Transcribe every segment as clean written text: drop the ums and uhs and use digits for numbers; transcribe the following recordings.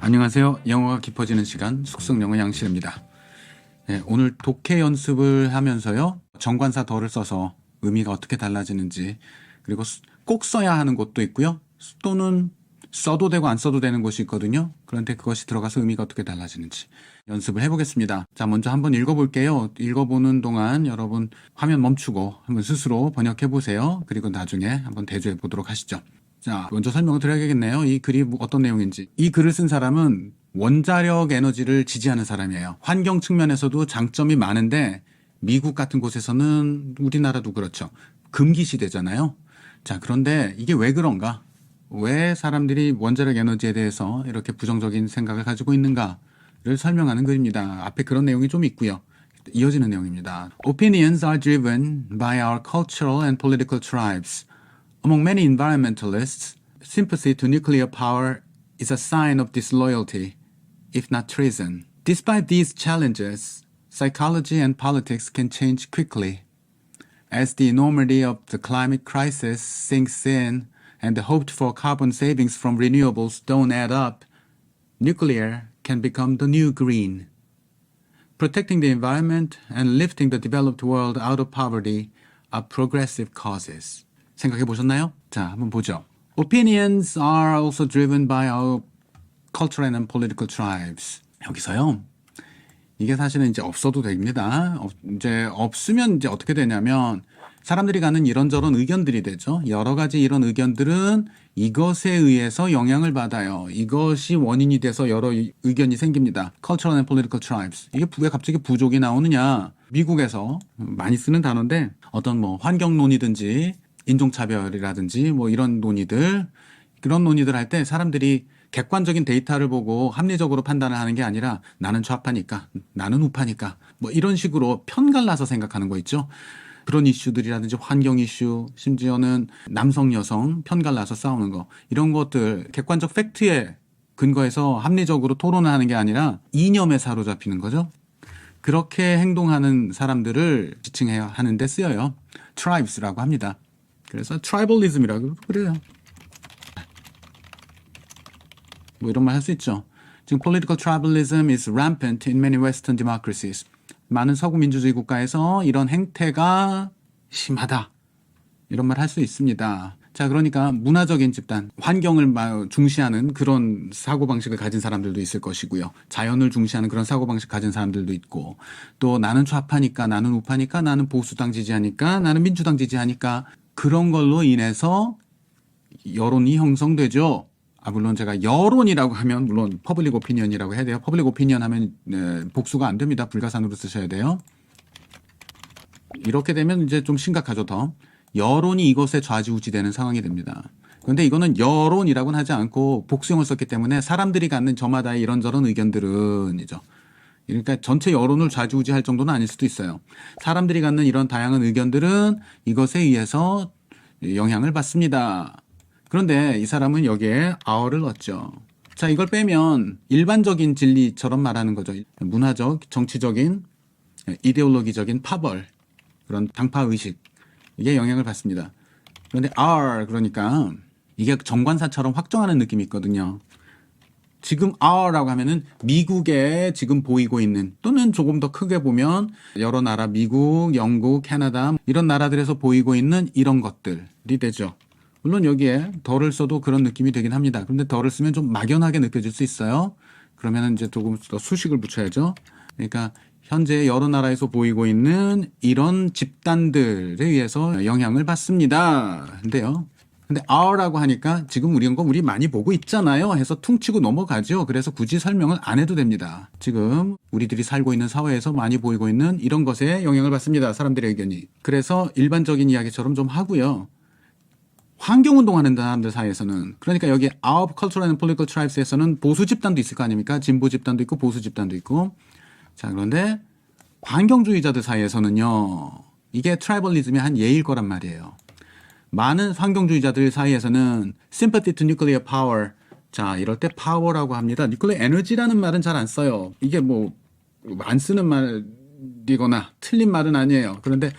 안녕하세요. 영어가 깊어지는 시간 숙성영어 양실입니다. 네, 오늘 독해 연습을 하면서요. 정관사 덜을 써서 의미가 어떻게 달라지는지, 그리고 꼭 써야 하는 곳도 있고요. 또는 써도 되고 안 써도 되는 곳이 있거든요. 그런데 그것이 들어가서 의미가 어떻게 달라지는지 연습을 해보겠습니다. 자, 먼저 한번 읽어볼게요. 읽어보는 동안 여러분 화면 멈추고 한번 스스로 번역해보세요. 그리고 나중에 한번 대조해보도록 하시죠. 자, 먼저 설명을 드려야겠네요. 이 글이 어떤 내용인지. 이 글을 쓴 사람은 원자력 에너지를 지지하는 사람이에요. 환경 측면에서도 장점이 많은데 미국 같은 곳에서는, 우리나라도 그렇죠, 금기 시대잖아요. 자, 그런데 이게 왜 그런가? 왜 사람들이 원자력 에너지에 대해서 이렇게 부정적인 생각을 가지고 있는가를 설명하는 글입니다. 앞에 그런 내용이 좀 있고요. 이어지는 내용입니다. Opinions are driven by our cultural and political tribes. Among many environmentalists, sympathy to nuclear power is a sign of disloyalty, if not treason. Despite these challenges, psychology and politics can change quickly. As the enormity of the climate crisis sinks in and the hoped for carbon savings from renewables don't add up, nuclear can become the new green. Protecting the environment and lifting the developed world out of poverty are progressive causes. 생각해 보셨나요? 자, 한번 보죠. Opinions are also driven by our cultural and political tribes. 여기서요, 이게 사실은 이제 없어도 됩니다. 이제 없으면 이제 어떻게 되냐면 사람들이 갖는 이런저런 의견들이 되죠. 여러 가지 이런 의견들은 이것에 의해서 영향을 받아요. 이것이 원인이 돼서 여러 의견이 생깁니다. Cultural and political tribes. 이게 왜 갑자기 부족이 나오느냐? 미국에서 많이 쓰는 단어인데, 어떤 뭐 환경 논의든지 인종차별이라든지 뭐 이런 논의들, 그런 논의들 할 때 사람들이 객관적인 데이터를 보고 합리적으로 판단을 하는 게 아니라 나는 좌파니까, 나는 우파니까, 뭐 이런 식으로 편갈라서 생각하는 거 있죠. 그런 이슈들이라든지 환경 이슈, 심지어는 남성 여성 편갈라서 싸우는 거, 이런 것들 객관적 팩트에 근거해서 합리적으로 토론을 하는 게 아니라 이념에 사로잡히는 거죠. 그렇게 행동하는 사람들을 지칭해야 하는데 쓰여요. tribes라고 합니다. 그래서 트라이벌리즘이라고 그래요. 뭐 이런 말 할 수 있죠. 지금 political tribalism is rampant in many Western democracies. 많은 서구 민주주의 국가에서 이런 행태가 심하다, 이런 말 할 수 있습니다. 자, 그러니까 문화적인 집단, 환경을 중시하는 그런 사고방식을 가진 사람들도 있을 것이고요. 자연을 중시하는 그런 사고방식 가진 사람들도 있고, 또 나는 좌파니까, 나는 우파니까, 나는 보수당 지지하니까, 나는 민주당 지지하니까, 그런 걸로 인해서 여론이 형성되죠. 물론 제가 여론이라고 하면 물론 퍼블릭 오피니언이라고 해야 돼요. 퍼블릭 오피니언 하면 복수가 안 됩니다. 불가산으로 쓰셔야 돼요. 이렇게 되면 이제 좀 심각하죠. 더 여론이 이것에 좌지우지되는 상황이 됩니다. 그런데 이거는 여론이라고는 하지 않고 복수형을 썼기 때문에 사람들이 갖는 저마다의 이런저런 의견들은이죠. 그러니까 전체 여론을 좌지우지할 정도는 아닐 수도 있어요. 사람들이 갖는 이런 다양한 의견들은 이것에 의해서 영향을 받습니다. 그런데 이 사람은 여기에 our를 넣었죠. 자, 이걸 빼면 일반적인 진리처럼 말하는 거죠. 문화적, 정치적인, 이데올로기적인 파벌, 그런 당파의식, 이게 영향을 받습니다. 그런데 our, 그러니까 이게 정관사처럼 확정하는 느낌이 있거든요. 지금 our라고 하면은 미국에 지금 보이고 있는, 또는 조금 더 크게 보면 여러 나라, 미국, 영국, 캐나다 이런 나라들에서 보이고 있는 이런 것들이 되죠. 물론 여기에 덜을 써도 그런 느낌이 되긴 합니다. 그런데 덜을 쓰면 좀 막연하게 느껴질 수 있어요. 그러면 이제 조금 더 수식을 붙여야죠. 그러니까 현재 여러 나라에서 보이고 있는 이런 집단들에 의해서 영향을 받습니다. 근데 our라고 하니까 지금 우리 많이 보고 있잖아요 해서 퉁치고 넘어가죠. 그래서 굳이 설명을 안 해도 됩니다. 지금 우리들이 살고 있는 사회에서 많이 보이고 있는 이런 것에 영향을 받습니다. 사람들의 의견이. 그래서 일반적인 이야기처럼 좀 하고요. 환경운동하는 사람들 사이에서는, 그러니까 여기 our cultural and political tribes에서는 보수 집단도 있을 거 아닙니까? 진보 집단도 있고 보수 집단도 있고. 자, 그런데 환경주의자들 사이에서는요, 이게 트라이벌리즘이 한 예일 거란 말이에요. 많은 환경주의자들 사이에서는 sympathy to nuclear power. 자, 이럴 때 power라고 합니다. nuclear energy라는 말은 잘 안 써요. 이게 뭐 안 쓰는 말이거나 틀린 말은 아니에요. 그런데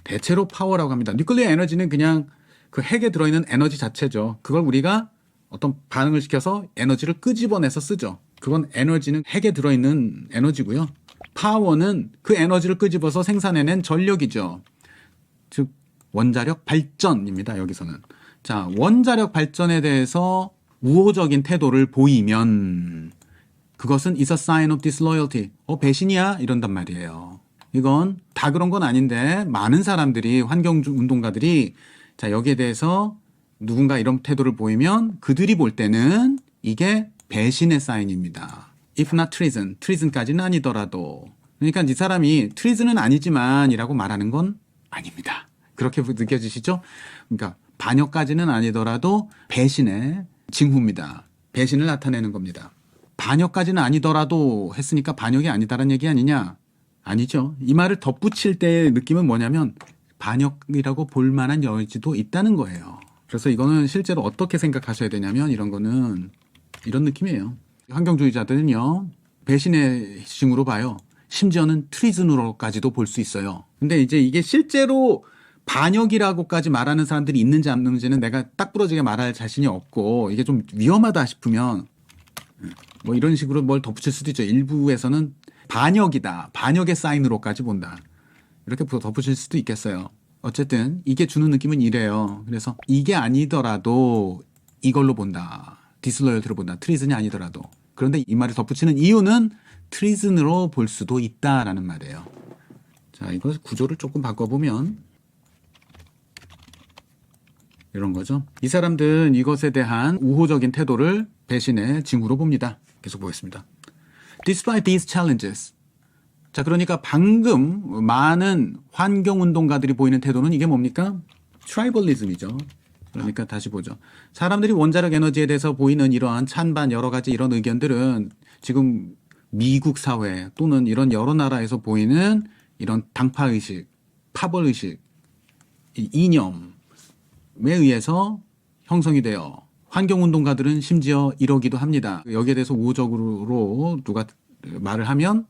대체로 power라고 합니다. nuclear energy는 그냥 그 핵에 들어있는 에너지 자체죠. 그걸 우리가 어떤 반응을 시켜서 에너지를 끄집어내서 쓰죠. 그건 에너지는 핵에 들어있는 에너지고요. 파워는 그 에너지를 끄집어서 생산해낸 전력이죠. 즉 원자력 발전입니다. 여기서는. 자, 원자력 발전에 대해서 우호적인 태도를 보이면 그것은 is a sign of disloyalty. 배신이야? 이런단 말이에요. 이건 다 그런 건 아닌데 많은 사람들이 환경운동가들이 자 여기에 대해서 누군가 이런 태도를 보이면 그들이 볼 때는 이게 배신의 사인입니다. If not treason, treason까지는 아니더라도 그러니까 이 사람이 treason은 아니지만 이라고 말하는 건 아닙니다. 그렇게 느껴지시죠? 그러니까 반역까지는 아니더라도 배신의 징후입니다. 배신을 나타내는 겁니다. 반역까지는 아니더라도 했으니까 반역이 아니다라는 얘기 아니냐? 아니죠. 이 말을 덧붙일 때의 느낌은 뭐냐면 반역이라고 볼 만한 여지도 있다는 거예요. 그래서 이거는 실제로 어떻게 생각하셔야 되냐면 이런 거는 이런 느낌이에요. 환경주의자들은요. 배신의 징후로 봐요. 심지어는 트리즌으로까지도 볼 수 있어요. 근데 이제 이게 실제로 반역이라고까지 말하는 사람들이 있는지 안 있는지는 내가 딱 부러지게 말할 자신이 없고 이게 좀 위험하다 싶으면 뭐 이런 식으로 뭘 덧붙일 수도 있죠. 일부에서는 반역이다. 반역의 사인으로까지 본다. 이렇게 덧붙일 수도 있겠어요. 어쨌든 이게 주는 느낌은 이래요. 그래서 이게 아니더라도 이걸로 본다. 디슬로열티로 본다. 트리즌이 아니더라도. 그런데 이 말을 덧붙이는 이유는 트리즌으로 볼 수도 있다라는 말이에요. 자, 이거 구조를 조금 바꿔보면 이런 거죠. 이 사람들은 이것에 대한 우호적인 태도를 배신의 징후로 봅니다. 계속 보겠습니다. Despite these challenges. 자, 그러니까 방금 많은 환경운동가들이 보이는 태도는 이게 뭡니까? 트라이벌리즘이죠. 그러니까 다시 보죠. 사람들이 원자력 에너지에 대해서 보이는 이러한 찬반 여러 가지 이런 의견들은 지금 미국 사회 또는 이런 여러 나라에서 보이는 이런 당파의식, 파벌의식, 이념에 의해서 형성이 되어 환경운동가들은 심지어 이러기도 합니다. 여기에 대해서 우호적으로 누가 말을 하면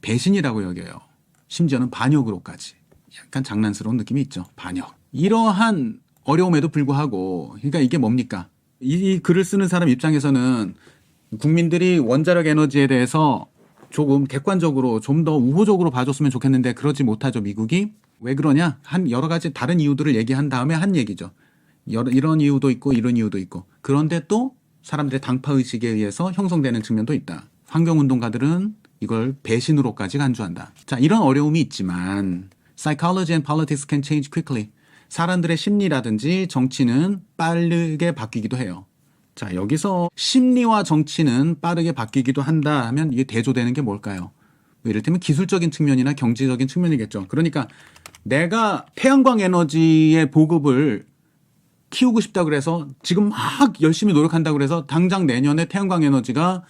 배신이라고 여겨요. 심지어는 반역으로까지. 약간 장난스러운 느낌이 있죠. 반역. 이러한 어려움에도 불구하고 그러니까 이게 뭡니까? 이 글을 쓰는 사람 입장에서는 국민들이 원자력 에너지에 대해서 조금 객관적으로 좀 더 우호적으로 봐줬으면 좋겠는데 그러지 못하죠. 미국이. 왜 그러냐? 한 여러 가지 다른 이유들을 얘기한 다음에 한 얘기죠. 이런 이유도 있고 이런 이유도 있고. 그런데 또 사람들의 당파의식에 의해서 형성되는 측면도 있다. 환경운동가들은 이걸 배신으로까지 간주한다. 자, 이런 어려움이 있지만 Psychology and politics can change quickly. 사람들의 심리라든지 정치는 빠르게 바뀌기도 해요. 자, 여기서 심리와 정치는 빠르게 바뀌기도 한다 하면 이게 대조되는 게 뭘까요? 이를테면 기술적인 측면이나 경제적인 측면이겠죠. 그러니까 내가 태양광 에너지의 보급을 키우고 싶다 그래서 지금 막 열심히 노력한다 그래서 당장 내년에 태양광 에너지가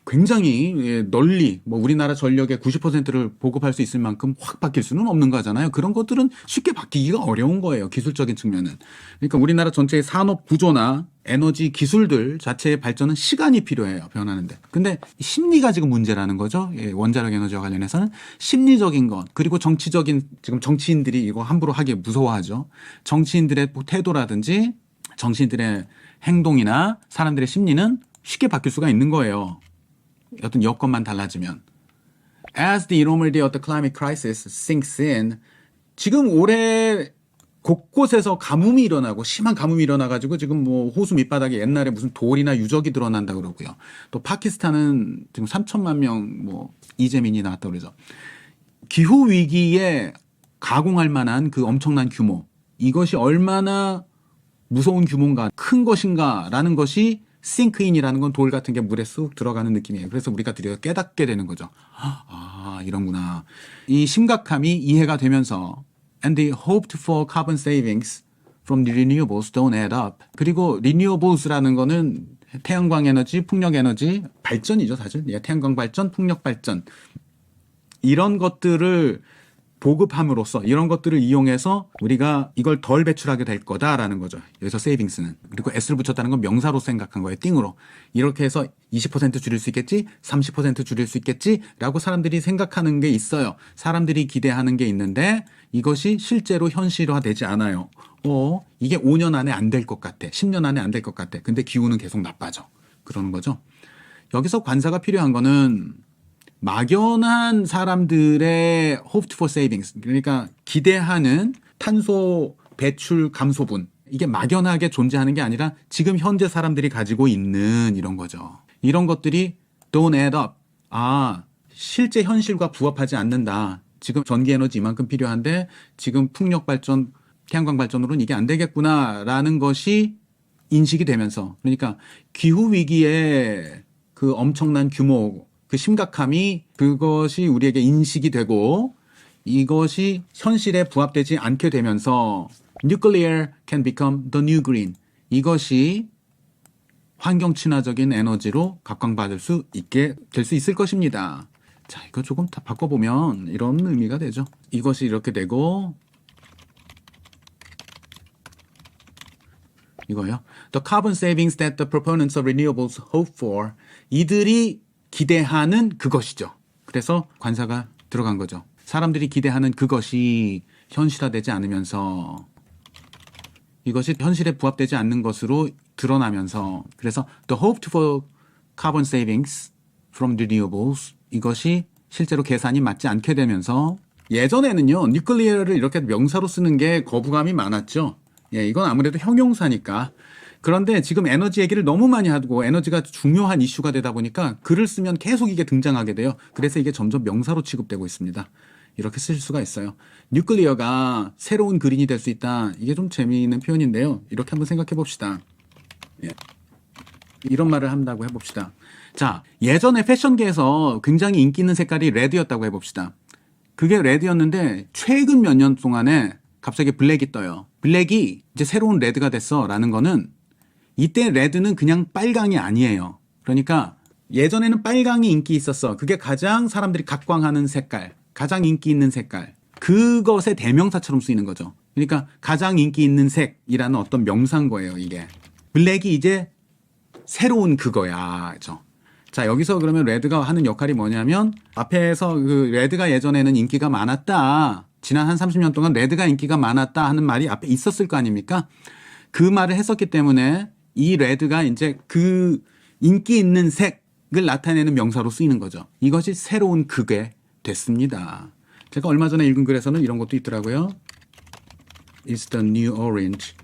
굉장히 널리 뭐 우리나라 전력의 90%를 보급할 수 있을 만큼 확 바뀔 수는 없는 거잖아요. 그런 것들은 쉽게 바뀌기가 어려운 거예요. 기술적인 측면은. 그러니까 우리나라 전체의 산업 구조나 에너지 기술들 자체의 발전은 시간이 필요해요. 변하는데. 근데 심리가 지금 문제라는 거죠. 원자력 에너지와 관련해서는 심리적인 것 그리고 정치적인 지금 정치인들이 이거 함부로 하기 무서워하죠. 정치인들의 태도라든지 정치인들의 행동이나 사람들의 심리는 쉽게 바뀔 수가 있는 거예요. 어떤 여건만 달라지면. As the enormity of the climate crisis sinks in, 지금 올해 곳곳에서 가뭄이 일어나고 심한 가뭄이 일어나가지고 지금 뭐 호수 밑바닥에 옛날에 무슨 돌이나 유적이 드러난다 그러고요. 또 파키스탄은 지금 3천만 명 뭐 이재민이 나왔다 그러죠. 기후 위기에 가공할 만한 그 엄청난 규모, 이것이 얼마나 무서운 규모인가, 큰 것인가라는 것이 싱크인이라는 건 돌 같은 게 물에 쑥 들어가는 느낌이에요. 그래서 우리가 드디어 깨닫게 되는 거죠. 아, 이런구나. 이 심각함이 이해가 되면서 and the hoped for carbon savings from the renewables don't add up. 그리고 renewables라는 거는 태양광 에너지, 풍력 에너지 발전이죠, 사실. 태양광 발전, 풍력 발전. 이런 것들을 보급함으로써 이런 것들을 이용해서 우리가 이걸 덜 배출하게 될 거다라는 거죠. 여기서 세이빙스는. 그리고 S를 붙였다는 건 명사로 생각한 거예요. 띵으로. 이렇게 해서 20% 줄일 수 있겠지? 30% 줄일 수 있겠지? 라고 사람들이 생각하는 게 있어요. 사람들이 기대하는 게 있는데 이것이 실제로 현실화되지 않아요. 이게 5년 안에 안 될 것 같아. 10년 안에 안 될 것 같아. 근데 기후는 계속 나빠져. 그러는 거죠. 여기서 관사가 필요한 거는 막연한 사람들의 hoped for savings, 그러니까 기대하는 탄소 배출 감소분, 이게 막연하게 존재하는 게 아니라 지금 현재 사람들이 가지고 있는 이런 거죠. 이런 것들이 don't add up. 실제 현실과 부합하지 않는다. 지금 전기에너지 이만큼 필요한데 지금 풍력 발전, 태양광 발전으로는 이게 안 되겠구나라는 것이 인식이 되면서, 그러니까 기후 위기의 그 엄청난 규모, 그 심각함이, 그것이 우리에게 인식이 되고 이것이 현실에 부합되지 않게 되면서 nuclear can become the new green. 이것이 환경 친화적인 에너지로 각광받을 수 있게 될 수 있을 것입니다. 자, 이거 조금 다 바꿔보면 이런 의미가 되죠. 이것이 이렇게 되고 이거요. The carbon savings that the proponents of renewables hope for. 이들이 기대하는 그것이죠. 그래서 관사가 들어간 거죠. 사람들이 기대하는 그것이 현실화되지 않으면서 이것이 현실에 부합되지 않는 것으로 드러나면서, 그래서 the hoped for carbon savings from renewables, 이것이 실제로 계산이 맞지 않게 되면서, 예전에는요 뉴클리어를 이렇게 명사로 쓰는 게 거부감이 많았죠. 이건 아무래도 형용사니까. 그런데 지금 에너지 얘기를 너무 많이 하고 에너지가 중요한 이슈가 되다 보니까 글을 쓰면 계속 이게 등장하게 돼요. 그래서 이게 점점 명사로 취급되고 있습니다. 이렇게 쓸 수가 있어요. 뉴클리어가 새로운 그린이 될 수 있다. 이게 좀 재미있는 표현인데요. 이렇게 한번 생각해 봅시다. 이런 말을 한다고 해봅시다. 자, 예전에 패션계에서 굉장히 인기 있는 색깔이 레드였다고 해봅시다. 그게 레드였는데 최근 몇 년 동안에 갑자기 블랙이 떠요. 블랙이 이제 새로운 레드가 됐어 라는 거는, 이때 레드는 그냥 빨강이 아니에요. 그러니까 예전에는 빨강이 인기 있었어. 그게 가장 사람들이 각광하는 색깔, 가장 인기 있는 색깔, 그것의 대명사처럼 쓰이는 거죠. 그러니까 가장 인기 있는 색이라는 어떤 명사인 거예요. 이게 블랙이 이제 새로운 그거야. 그렇죠? 자, 여기서 그러면 레드가 하는 역할이 뭐냐면, 앞에서 그 레드가 예전에는 인기가 많았다, 지난 한 30년 동안 레드가 인기가 많았다 하는 말이 앞에 있었을 거 아닙니까? 그 말을 했었기 때문에 이 레드가 이제 그 인기 있는 색을 나타내는 명사로 쓰이는 거죠. 이것이 새로운 그게 됐습니다. 제가 얼마 전에 읽은 글에서는 이런 것도 있더라고요. It's the new orange.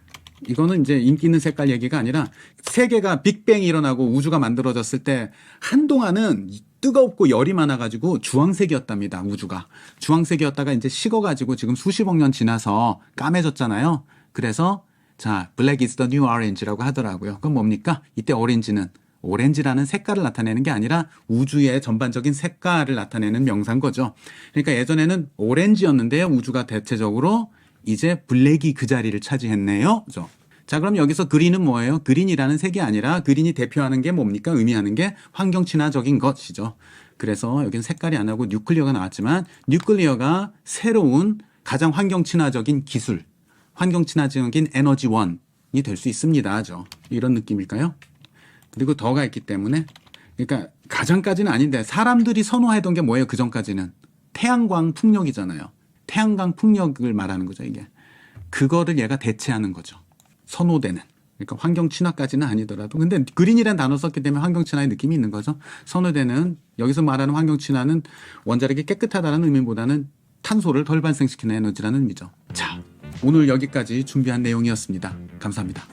이거는 이제 인기 있는 색깔 얘기가 아니라, 세계가 빅뱅이 일어나고 우주가 만들어졌을 때 한동안은 뜨겁고 열이 많아가지고 주황색이었답니다. 우주가 주황색이었다가 이제 식어가지고 지금 수십억 년 지나서 까매졌잖아요. 그래서 자, black is the new orange라고 하더라고요. 그건 뭡니까? 이때 오렌지는 오렌지라는 색깔을 나타내는 게 아니라 우주의 전반적인 색깔을 나타내는 명사인 거죠. 그러니까 예전에는 오렌지였는데요, 우주가 대체적으로 이제 블랙이 그 자리를 차지했네요. 그죠? 자, 그럼 여기서 그린은 뭐예요? 그린이라는 색이 아니라, 그린이 대표하는 게 뭡니까? 의미하는 게 환경 친화적인 것이죠. 그래서 여기는 색깔이 안 나오고 뉴클리어가 나왔지만, 뉴클리어가 새로운 가장 환경 친화적인 기술, 환경 친화적인 에너지원이 될 수 있습니다. 이런 느낌일까요? 그리고 더가 있기 때문에, 그러니까 가장까지는 아닌데 사람들이 선호하던 게 뭐예요? 그 전까지는 태양광 풍력이잖아요. 태양광 풍력을 말하는 거죠. 이게 그거를 얘가 대체하는 거죠. 선호되는. 그러니까 환경 친화까지는 아니더라도, 근데 그린이라는 단어 썼기 때문에 환경 친화의 느낌이 있는 거죠. 선호되는, 여기서 말하는 환경 친화는 원자력이 깨끗하다는 의미보다는 탄소를 덜 발생시키는 에너지라는 의미죠. 자, 오늘 여기까지 준비한 내용이었습니다. 감사합니다.